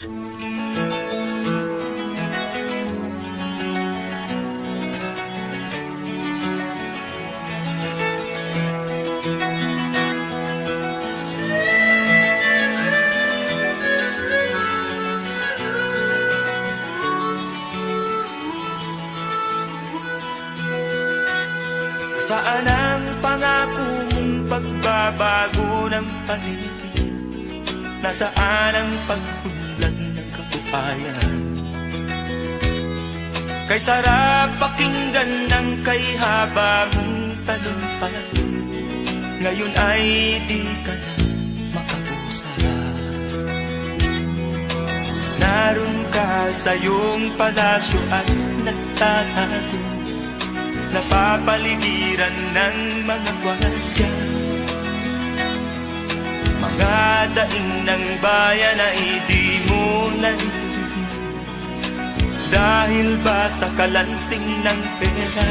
Saan ang pangako mong pagbabago ng paligid? Nasaan ang pag-unlad ng kabuhayan? Kay sarap pakinggan ng kay haba mong talumpati, ngayon ay di ka na makausap. Naroon ka sa iyong palasyo at nagtatago, napapaligiran ng mga gwardiya. Mga daing ng bayan ay di mo narinig, dahil ba sa kalansing ng pera?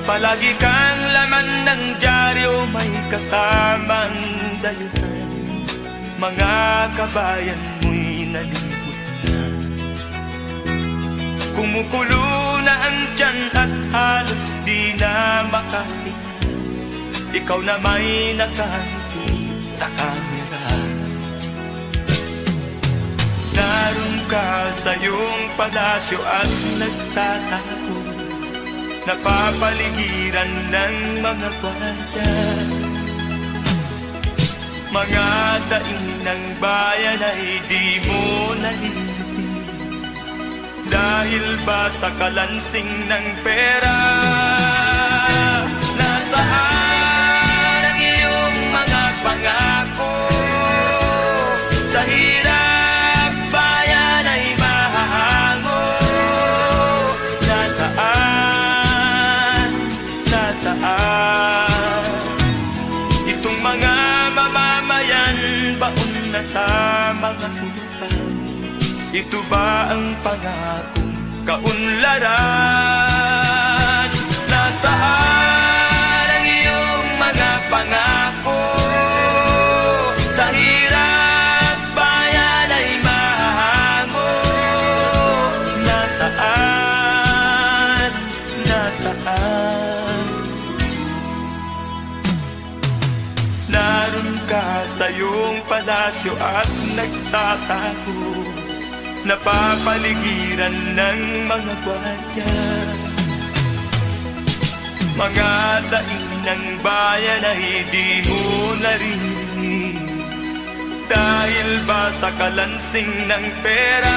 Palagi kang laman ng dyaryo, may kasamang dayuhan. Mga kabayan mo'y nalimot na. Kumukulo na ang tiyan at halos di na makahinga. Ikaw na may nakangiti sa kamera. Naroon ka sa iyong palasyo at nagtatago, napapaligiran ng mga gwardiya. Mga daing ng bayan ay di mo narinig, dahil ba sa kalansing ng pera? Nasaan ang iyong mga pangako? Sa hirap bayan ay mahahango. Nasaan? Nasaan? Itong mga mamamayan, baon na sa mga utang. Ito ba ang pangakong kaunlaran? Nasaan ang iyong mga pangako? Sa hirap bayan ay mahango. Nasaan? Nasaan? Naroon ka sa iyong palasyo at nagtatago, napapaligiran ng mga gwardiya. Mga daing ng bayan ay di mo narinig, dahil ba sa kalansing ng pera?